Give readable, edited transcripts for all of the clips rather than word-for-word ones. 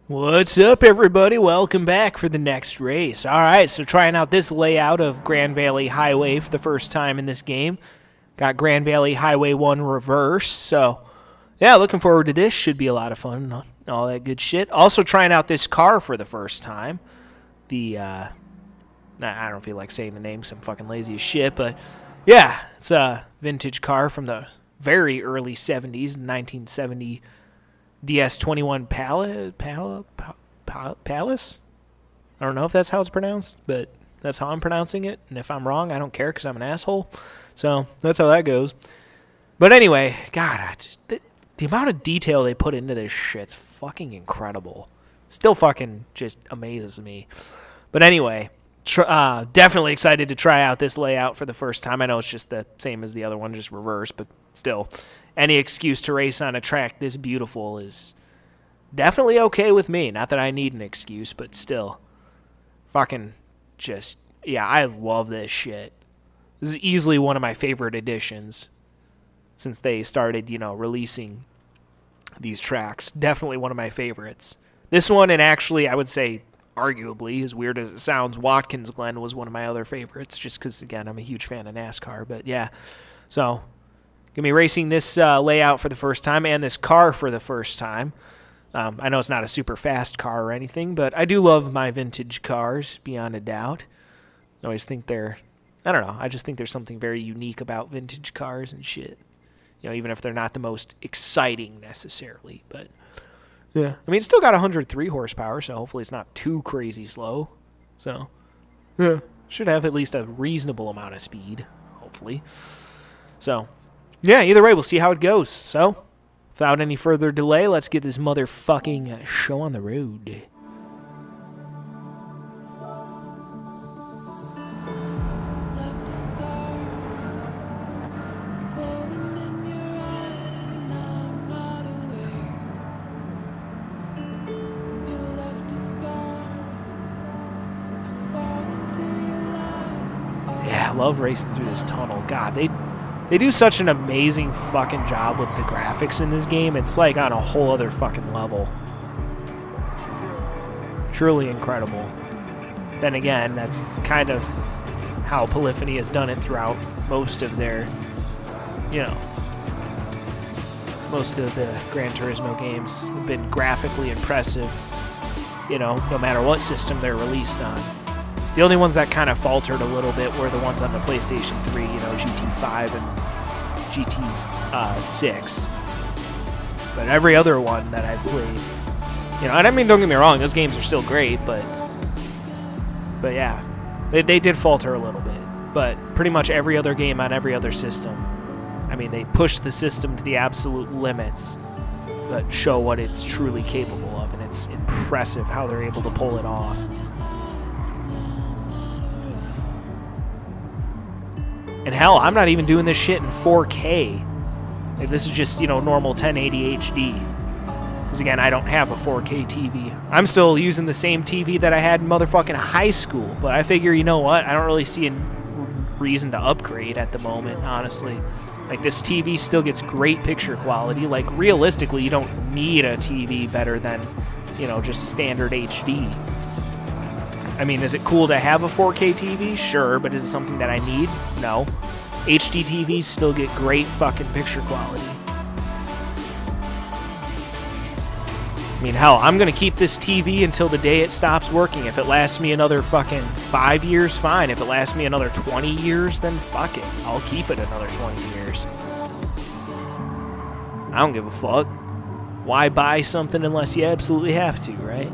What's up, everybody? Welcome back for the next race. Alright, so trying out this layout of Grand Valley Highway for the first time in this game. Got Grand Valley Highway 1 reverse, so yeah, looking forward to this. Should be a lot of fun and all that good shit. Also trying out this car for the first time. I don't feel like saying the name because I'm fucking lazy as shit, but yeah, it's a vintage car from the very early 70s, 1970 DS21 Palace? I don't know if that's how it's pronounced, but that's how I'm pronouncing it. And if I'm wrong, I don't care because I'm an asshole. So that's how that goes. But anyway, God, the amount of detail they put into this shit's fucking incredible. Still fucking just amazes me. But anyway, definitely excited to try out this layout for the first time. I know it's just the same as the other one, just reverse, but still. Any excuse to race on a track this beautiful is definitely okay with me. Not that I need an excuse, but still. Fucking just, yeah, I love this shit. This is easily one of my favorite editions since they started, releasing these tracks. Definitely one of my favorites. This one, and actually, I would say, arguably, as weird as it sounds, Watkins Glen was one of my other favorites, just because, again, I'm a huge fan of NASCAR. But, yeah, so going to be racing this layout for the first time and this car for the first time. I know it's not a super fast car or anything, but I do love my vintage cars, beyond a doubt. I always think I don't know, I just think there's something very unique about vintage cars and shit. Even if they're not the most exciting necessarily, but yeah. I mean, it's still got 103 horsepower, so hopefully it's not too crazy slow. So, yeah, should have at least a reasonable amount of speed, hopefully. So, yeah, either way, we'll see how it goes. So, without any further delay, let's get this motherfucking show on the road. Yeah, I love racing through this tunnel. God, They do such an amazing fucking job with the graphics in this game. It's like on a whole other fucking level. Truly incredible. Then again, that's kind of how Polyphony has done it throughout most of their, most of the Gran Turismo games have been graphically impressive, no matter what system they're released on. The only ones that kind of faltered a little bit were the ones on the PlayStation 3, GT5 and GT6. But every other one that I've played, and I mean, don't get me wrong, those games are still great, but yeah, they did falter a little bit. But pretty much every other game on every other system, I mean, they push the system to the absolute limits, but show what it's truly capable of, and it's impressive how they're able to pull it off. And hell, I'm not even doing this shit in 4K. Like, this is just, normal 1080 HD. Because again, I don't have a 4K TV. I'm still using the same TV that I had in motherfucking high school. But I figure, you know what? I don't really see a reason to upgrade at the moment, honestly. Like, this TV still gets great picture quality. Like, realistically, you don't need a TV better than, just standard HD. I mean, is it cool to have a 4K TV? Sure, but is it something that I need? No. HD TVs still get great fucking picture quality. I mean, hell, I'm going to keep this TV until the day it stops working. If it lasts me another fucking 5 years, fine. If it lasts me another 20 years, then fuck it. I'll keep it another 20 years. I don't give a fuck. Why buy something unless you absolutely have to, right?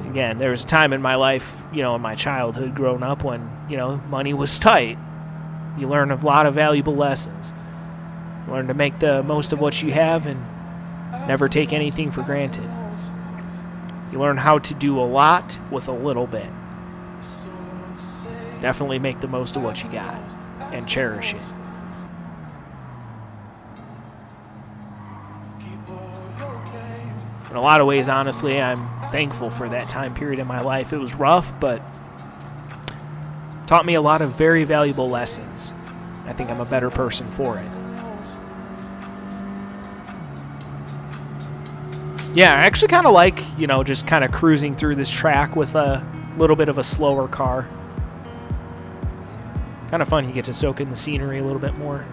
Again, there was a time in my life, in my childhood growing up when, money was tight. You learn a lot of valuable lessons. You learn to make the most of what you have and never take anything for granted. You learn how to do a lot with a little bit. Definitely make the most of what you got and cherish it. In a lot of ways, honestly, I'm thankful for that time period in my life. It was rough, but taught me a lot of very valuable lessons. I think I'm a better person for it. Yeah, I actually kind of like, you know, just kind of cruising through this track with a little bit of a slower car. Kind of fun. You get to soak in the scenery a little bit more.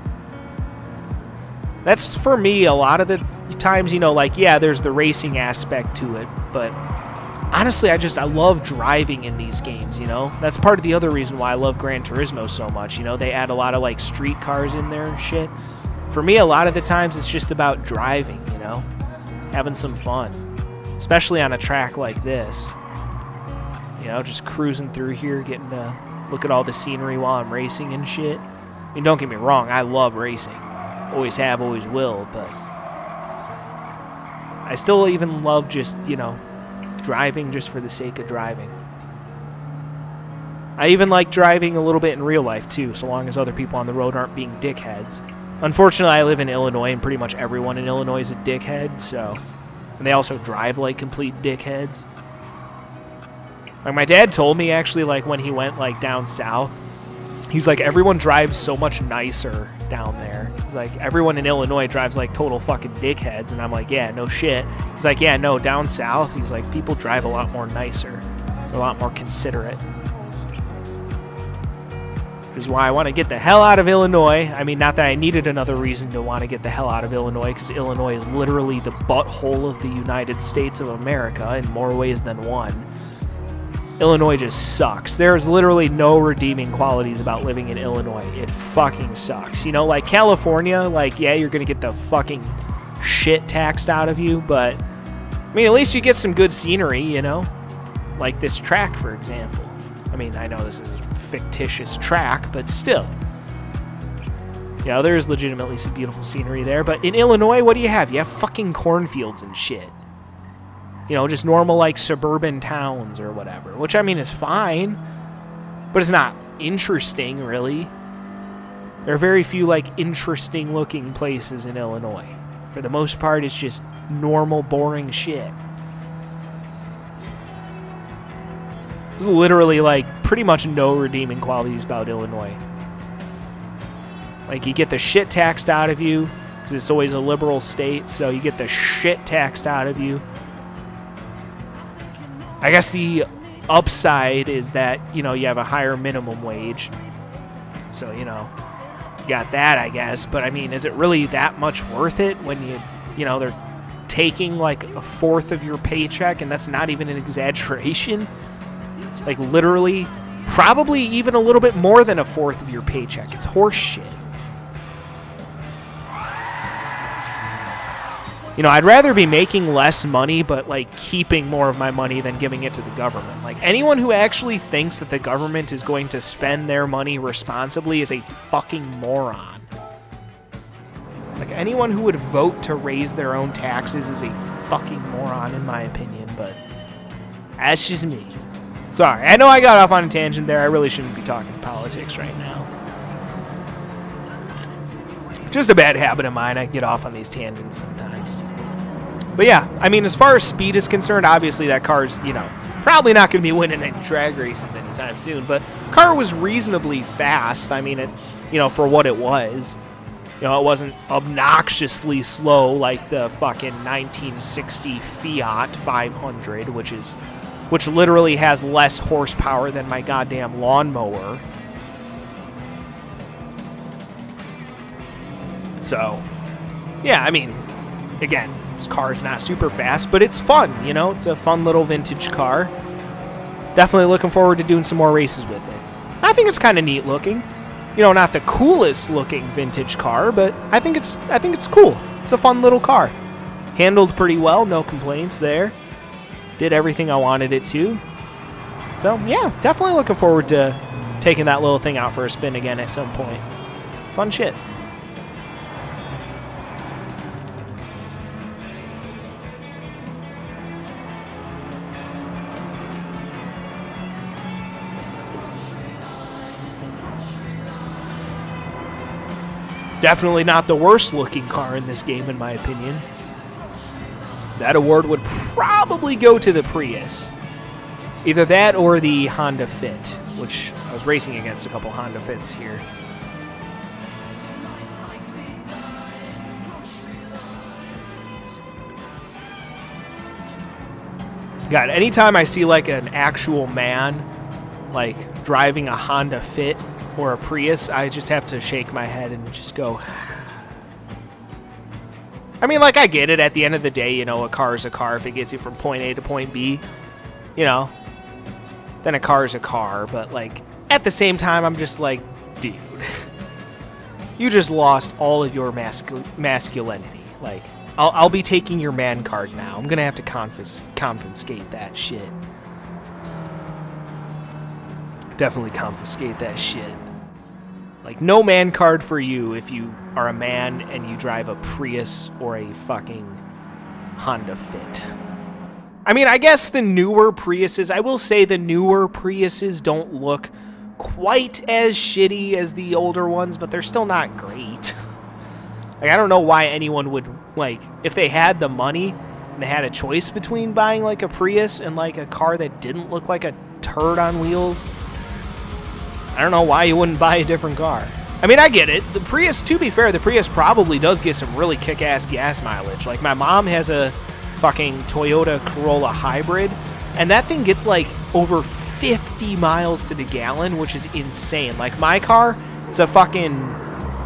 That's, for me, a lot of the times, you know, like, yeah, there's the racing aspect to it, but honestly, I love driving in these games, you know? That's part of the other reason why I love Gran Turismo so much, you know? They add a lot of, like, street cars in there and shit. For me, a lot of the times, it's just about driving, you know? Having some fun. Especially on a track like this. You know, just cruising through here, getting to look at all the scenery while I'm racing and shit. I mean, don't get me wrong, I love racing. Always have, always will, but I still even love just, you know, driving just for the sake of driving. I even like driving a little bit in real life, too, so long as other people on the road aren't being dickheads. Unfortunately, I live in Illinois, and pretty much everyone in Illinois is a dickhead, so... And they also drive like complete dickheads. Like, my dad told me, actually, like, when he went, like, down south, he's like, everyone drives so much nicer down there. He's like, everyone in Illinois drives like total fucking dickheads. And I'm like, yeah, no shit. He's like, yeah, no, down south, he's like, people drive a lot more nicer. They're a lot more considerate. Which is why I want to get the hell out of Illinois. I mean, not that I needed another reason to want to get the hell out of Illinois, because Illinois is literally the butthole of the United States of America in more ways than one. Illinois just sucks. There's literally no redeeming qualities about living in Illinois. It fucking sucks. You know, like California, like, yeah, you're going to get the fucking shit taxed out of you, but, I mean, at least you get some good scenery, you know? Like this track, for example. I mean, I know this is a fictitious track, but still. You know, there's legitimately some beautiful scenery there, but in Illinois, what do you have? You have fucking cornfields and shit. You know, just normal, like, suburban towns or whatever. Which, I mean, is fine. But it's not interesting, really. There are very few, like, interesting-looking places in Illinois. For the most part, it's just normal, boring shit. There's literally, like, pretty much no redeeming qualities about Illinois. Like, you get the shit taxed out of you, because it's always a liberal state, so you get the shit taxed out of you. I guess the upside is that, you know, you have a higher minimum wage. So, you know, you got that, I guess. But, I mean, is it really that much worth it when you know, they're taking, like, a fourth of your paycheck, and that's not even an exaggeration? Like, literally, probably even a little bit more than a fourth of your paycheck. It's horse shit. You know, I'd rather be making less money, but, like, keeping more of my money than giving it to the government. Like, anyone who actually thinks that the government is going to spend their money responsibly is a fucking moron. Like, anyone who would vote to raise their own taxes is a fucking moron, in my opinion, but that's just me. Sorry, I know I got off on a tangent there. I really shouldn't be talking politics right now. Just a bad habit of mine. I get off on these tangents sometimes. But yeah, I mean, as far as speed is concerned, obviously that car's, you know, probably not going to be winning any drag races anytime soon. But car was reasonably fast. I mean, it, you know, for what it was. You know, it wasn't obnoxiously slow like the fucking 1960 Fiat 500, which literally has less horsepower than my goddamn lawnmower. So, yeah, I mean, again, this car is not super fast, but it's fun, you know? It's a fun little vintage car. Definitely looking forward to doing some more races with it. I think it's kind of neat looking. You know, not the coolest looking vintage car, but I think it's cool. It's a fun little car. Handled pretty well, no complaints there. Did everything I wanted it to. So, yeah, definitely looking forward to taking that little thing out for a spin again at some point. Fun shit. Definitely not the worst looking car in this game, in my opinion. That award would probably go to the Prius. Either that or the Honda Fit, which I was racing against a couple Honda Fits here. God, anytime I see like an actual man like driving a Honda Fit or a Prius, I just have to shake my head and just go. I mean, like, I get it. At the end of the day, you know, a car is a car. If it gets you from point A to point B, you know, then a car is a car. But, like, at the same time, I'm just like, dude, you just lost all of your masculinity. Like, I'll be taking your man card now. I'm going to have to confiscate that shit. Definitely confiscate that shit. Like, no man card for you if you are a man and you drive a Prius or a fucking Honda Fit. I mean, I guess the newer Priuses, I will say the newer Priuses don't look quite as shitty as the older ones, but they're still not great. Like, I don't know why anyone would, like, if they had the money and they had a choice between buying, like, a Prius and, like, a car that didn't look like a turd on wheels, I don't know why you wouldn't buy a different car. I mean, I get it. The Prius, to be fair, the Prius probably does get some really kick-ass gas mileage. Like, my mom has a fucking Toyota Corolla Hybrid, and that thing gets, like, over 50 miles to the gallon, which is insane. Like, my car, it's a fucking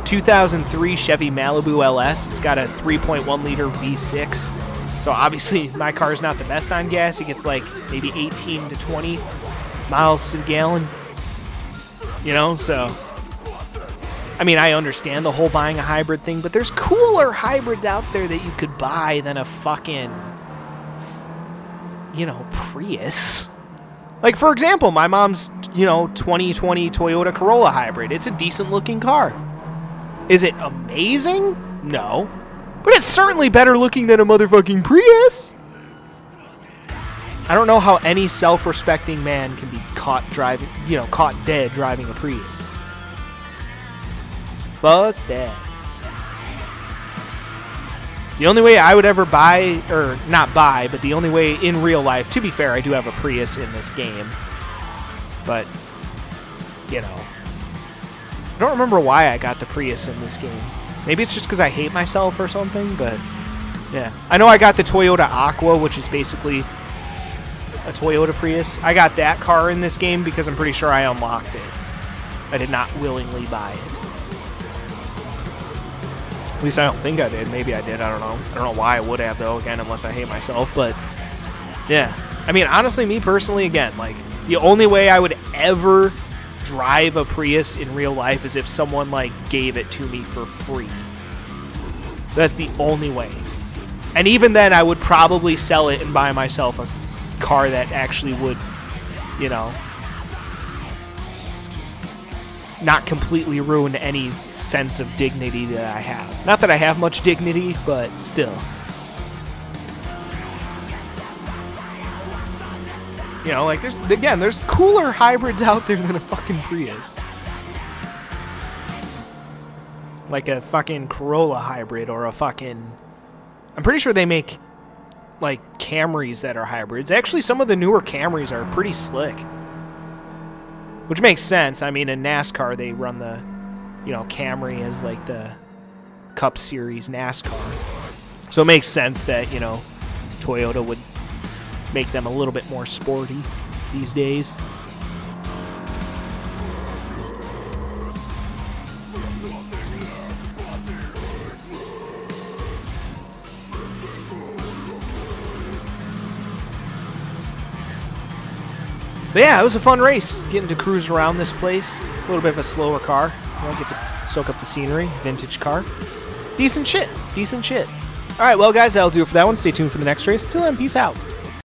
2003 Chevy Malibu LS. It's got a 3.1-liter V6. So, obviously, my car is not the best on gas. It gets, like, maybe 18 to 20 miles to the gallon. You know, so, I mean, I understand the whole buying a hybrid thing, but there's cooler hybrids out there that you could buy than a fucking, you know, Prius. Like, for example, my mom's, you know, 2020 Toyota Corolla Hybrid. It's a decent-looking car. Is it amazing? No. But it's certainly better looking than a motherfucking Prius. I don't know how any self-respecting man can be caught driving, you know, caught dead driving a Prius. Fuck that. The only way I would ever buy, or not buy, but the only way in real life, to be fair, I do have a Prius in this game. But, you know, I don't remember why I got the Prius in this game. Maybe it's just because I hate myself or something, but, yeah. I know I got the Toyota Aqua, which is basically a Toyota Prius. I got that car in this game because I'm pretty sure I unlocked it. I did not willingly buy it. At least I don't think I did. Maybe I did. I don't know. I don't know why I would have, though, again, unless I hate myself. But, yeah. I mean, honestly, me personally, again, like, the only way I would ever drive a Prius in real life is if someone, like, gave it to me for free. That's the only way. And even then, I would probably sell it and buy myself a car that actually would, you know, not completely ruin any sense of dignity that I have. Not that I have much dignity, but still. You know, like, there's cooler hybrids out there than a fucking Prius. Like a fucking Corolla hybrid or a fucking... I'm pretty sure they make, like, Camrys that are hybrids. Actually, some of the newer Camrys are pretty slick. Which makes sense. I mean, in NASCAR, they run the, you know, Camry as, like, the Cup Series NASCAR. So it makes sense that, you know, Toyota would make them a little bit more sporty these days. But yeah, it was a fun race, getting to cruise around this place. A little bit of a slower car. You know, get to soak up the scenery. Vintage car. Decent shit. Decent shit. All right, well, guys, that'll do it for that one. Stay tuned for the next race. Until then, peace out.